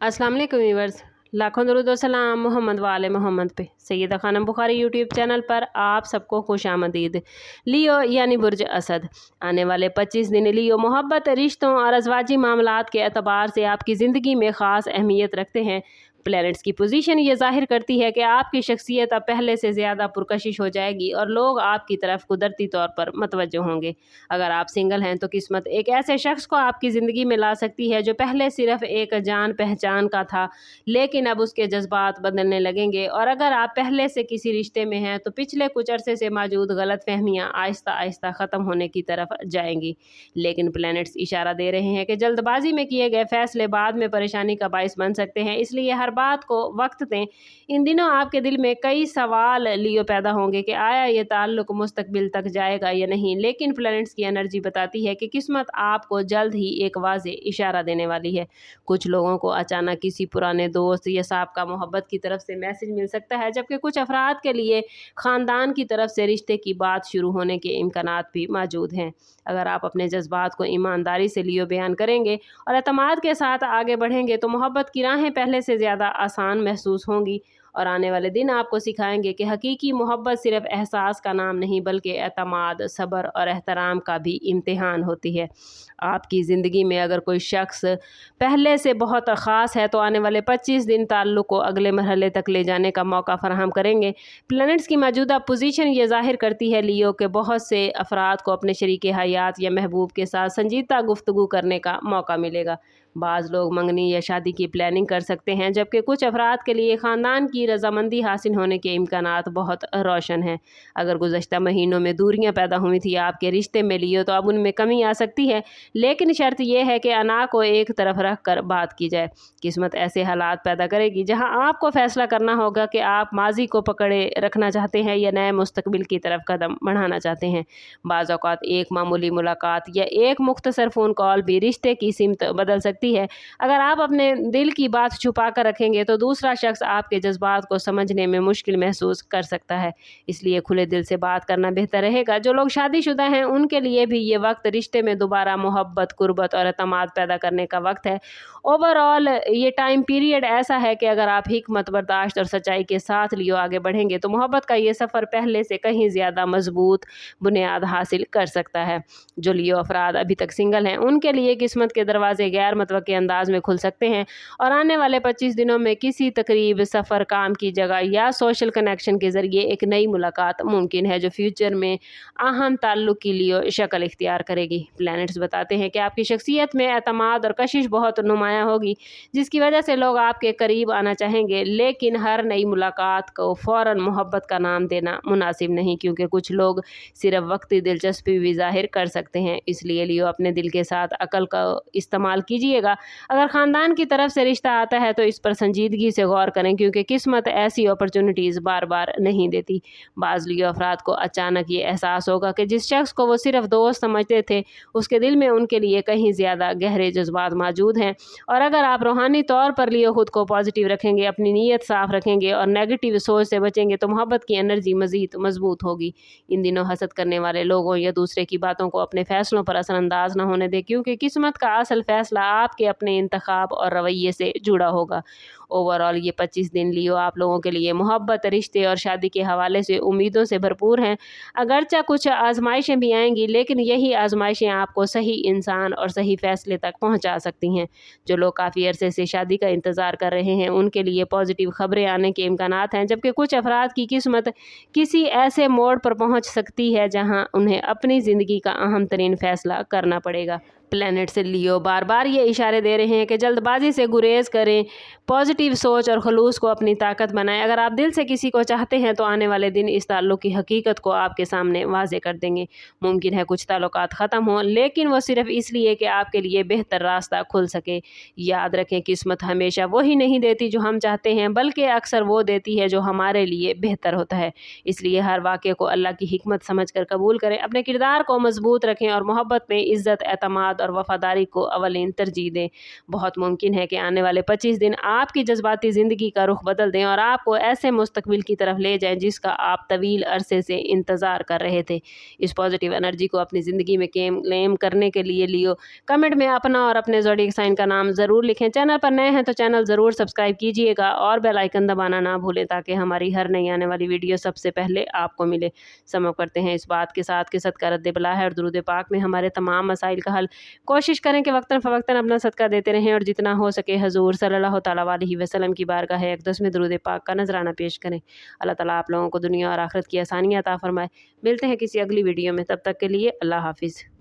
अस्सलाम वालेकुम व्यूअर्स, लाखों दरूद व सलाम मोहम्मद वाले मोहम्मद पे। सैयदा खानम बुखारी यूट्यूब चैनल पर आप सबको खुश आमदीद। लियो यानी बुर्ज असद, आने वाले 25 दिन लियो मोहब्बत, रिश्तों और अज़वाजी मामलात के एतबार से आपकी ज़िंदगी में ख़ास अहमियत रखते हैं। प्लैनेट्स की पोजीशन ये ज़ाहिर करती है कि आपकी शख्सियत अब पहले से ज़्यादा पुरकशिश हो जाएगी और लोग आपकी तरफ कुदरती तौर पर मतवज्जो होंगे। अगर आप सिंगल हैं तो किस्मत एक ऐसे शख्स को आपकी ज़िंदगी में ला सकती है जो पहले सिर्फ एक जान पहचान का था, लेकिन अब उसके जज्बात बदलने लगेंगे। और अगर आप पहले से किसी रिश्ते में हैं तो पिछले कुछ अरसे से मौजूद गलतफहमियाँ आहिस्ता आहिस्ता ख़त्म होने की तरफ जाएंगी। लेकिन प्लैनेट्स इशारा दे रहे हैं कि जल्दबाजी में किए गए फैसले बाद में परेशानी का बाइस बन सकते हैं, इसलिए हर बात को वक्त दें। इन दिनों आपके दिल में कई सवाल लियो पैदा होंगे कि आया ये ताल्लुक मुस्तकबिल तक जाएगा या नहीं, लेकिन प्लैनेट्स की एनर्जी बताती है कि किस्मत आपको जल्द ही एक वाज़े इशारा देने वाली है। कुछ लोगों को अचानक किसी पुराने दोस्त या साबका मोहब्बत की तरफ से मैसेज मिल सकता है, जबकि कुछ अफराद के लिए ख़ानदान की तरफ से रिश्ते की बात शुरू होने के इम्कानात भी मौजूद हैं। अगर आप अपने जज्बात को ईमानदारी से लियो बयान करेंगे और एतमाद के साथ आगे बढ़ेंगे तो मोहब्बत की राहें पहले से ज़्यादा आसान महसूस होंगी। और आने वाले दिन आपको सिखाएंगे कि हकीकी मोहब्बत सिर्फ एहसास का नाम नहीं बल्कि एतमाद, सब्र और एहतराम का भी इम्तिहान होती है। आपकी ज़िंदगी में अगर कोई शख्स पहले से बहुत ख़ास है तो आने वाले 25 दिन ताल्लुक़ को अगले मरहले तक ले जाने का मौका फराहम करेंगे। प्लैनेट्स की मौजूदा पोजीशन ये ज़ाहिर करती है लियो के बहुत से अफराद को अपने शरीके हयात या महबूब के साथ संजीदा गुफ्तगू करने का मौका मिलेगा। बाज़ लोग मंगनी या शादी की प्लानिंग कर सकते हैं, जबकि कुछ अफराद के लिए ख़ानदान की रजामंदी हासिल होने के इम्कानात बहुत रोशन हैं। अगर गुज़श्ता महीनों में दूरियां पैदा हुई थी आपके रिश्ते में लियो तो अब उनमें कमी आ सकती है, लेकिन शर्त यह है कि अना को एक तरफ रख कर बात की जाए। किस्मत ऐसे हालात पैदा करेगी जहां आपको फैसला करना होगा कि आप माजी को पकड़े रखना चाहते हैं या नए मुस्तकबिल की तरफ कदम बढ़ाना चाहते हैं। बाज़ औक़ात एक मामूली मुलाकात या एक मुख्तसर फ़ोन कॉल भी रिश्ते की सिमत बदल सकती है। अगर आप अपने दिल की बात छुपा कर रखेंगे तो दूसरा शख्स आपके जज्बात को समझने में मुश्किल महसूस कर सकता है, इसलिए खुले दिल से बात करना बेहतर रहेगा। जो लोग शादीशुदा हैं उनके लिए भी ये वक्त रिश्ते में दोबारा मोहब्बत, कुर्बत और एतमाद पैदा करने का वक्त है। ओवरऑल ये टाइम पीरियड ऐसा है कि अगर आप हिकमत, बर्दाश्त और सच्चाई के साथ लियो आगे बढ़ेंगे तो मोहब्बत का ये सफ़र पहले से कहीं ज़्यादा मजबूत बुनियाद हासिल कर सकता है। जो लियो अफराद अभी तक सिंगल हैं उनके लिए किस्मत के दरवाजे गैर के अंदाज में खुल सकते हैं और आने वाले 25 दिनों में किसी तकरीब, सफ़र, काम की जगह या सोशल कनेक्शन के ज़रिए एक नई मुलाकात मुमकिन है जो फ्यूचर में अहम ताल्लुक़ के लिए शक्ल इख्तियार करेगी। प्लैनेट्स बताते हैं कि आपकी शख्सियत में एतमाद और कशिश बहुत नुमायाँ होगी, जिसकी वजह से लोग आपके करीब आना चाहेंगे, लेकिन हर नई मुलाकात को फ़ौरन मोहब्बत का नाम देना मुनासिब नहीं, क्योंकि कुछ लोग सिर्फ वक्ती दिलचस्पी भी ज़ाहिर कर सकते हैं। इसलिए लियो अपने दिल के साथ अकल का इस्तेमाल कीजिएगा। अगर ख़ानदान की तरफ से रिश्ता आता है तो इस पर संजीदगी से गौर करें, क्योंकि किस्मत ऐसी अपॉर्चुनिटीज़ बार बार नहीं देती। बाज़ लियो अफराद को अचानक ये एहसास होगा कि जिस शख्स को वो सिर्फ दोस्त समझते थे उसके दिल में उनके लिए कहीं ज़्यादा गहरे जज्बात मौजूद हैं। और अगर आप रूहानी तौर पर लियो खुद को पॉजिटिव रखेंगे, अपनी नीयत साफ़ रखेंगे और नेगेटिव सोच से बचेंगे तो मोहब्बत की एनर्जी मज़ीद मजबूत होगी। इन दिनों हसद करने वाले लोगों या दूसरे की बातों को अपने फ़ैसलों पर असरअंदाज न होने दें, क्योंकि किस्मत का असल फ़ैसला आपके अपने इंतखाब और रवैये से जुड़ा होगा। ओवरऑल ये 25 दिन लियो आप लोगों के लिए मोहब्बत, रिश्ते और शादी के हवाले से उम्मीदों से भरपूर हैं। अगरचे कुछ आजमाइशें भी आएंगी, लेकिन यही आजमाइशें आपको सही इंसान और सही फैसले तक पहुंचा सकती हैं। जो लोग काफ़ी अरसे से शादी का इंतज़ार कर रहे हैं उनके लिए पॉजिटिव खबरें आने के इम्कानात हैं, जबकि कुछ अफराद की किस्मत किसी ऐसे मोड़ पर पहुँच सकती है जहाँ उन्हें अपनी ज़िंदगी का अहम तरीन फैसला करना पड़ेगा। प्लैनेट से लियो बार बार ये इशारे दे रहे हैं कि जल्दबाजी से गुरेज करें, पॉजिटिव सोच और खलूस को अपनी ताकत बनाएं। अगर आप दिल से किसी को चाहते हैं तो आने वाले दिन इस ताल्लुक़ की हकीकत को आपके सामने वाज़े कर देंगे। मुमकिन है कुछ ताल्लुकात ख़त्म हों, लेकिन वो सिर्फ इसलिए कि आपके लिए बेहतर रास्ता खुल सके। याद रखें, किस्मत हमेशा वही नहीं देती जो हम चाहते हैं, बल्कि अक्सर वो देती है जो हमारे लिए बेहतर होता है। इसलिए हर वाक़े को अल्लाह की हिकमत समझ कर कबूल करें, अपने किरदार को मजबूत रखें और मोहब्बत में इज़्ज़त, एतमाद اعتماد اور وفاداری کو اولین ترجیح دیں۔ بہت ممکن ہے کہ آنے والے 25 دن آپ کی جذباتی زندگی کا رخ بدل دیں اور آپ کو ایسے مستقبل کی طرف لے جائیں جس کا آپ طویل عرصے سے انتظار کر رہے تھے۔ اس پازیٹیو انرجی کو اپنی زندگی میں کلیم کرنے کے لیے لیو کمنٹ میں اپنا اور اپنے زوڈیک سائن کا نام ضرور لکھیں۔ چینل پر نئے ہیں تو چینل ضرور سبسکرائب کیجیے گا اور بیل آئیکن دبانا نہ بھولیں تاکہ ہماری ہر نئی آنے والی ویڈیو سب سے پہلے آپ کو ملے۔ سمو کرتے ہیں اس بات کے ساتھ کہ صدقہ رد بلا ہے اور درود پاک میں ہمارے تمام مسائل کا حل۔ کوشش کریں کہ وقتاً فوقتاً اپنا صدقہ دیتے رہیں اور جتنا ہو سکے حضور صلی اللہ تعالیٰ علیہ وسلم کی بارگاہ اقدس میں درود پاک کا نذرانہ پیش کریں۔ اللہ تعالیٰ آپ لوگوں کو دنیا اور آخرت کی آسانیاں عطا فرمائے۔ ملتے ہیں کسی اگلی ویڈیو میں، تب تک کے لیے اللہ حافظ۔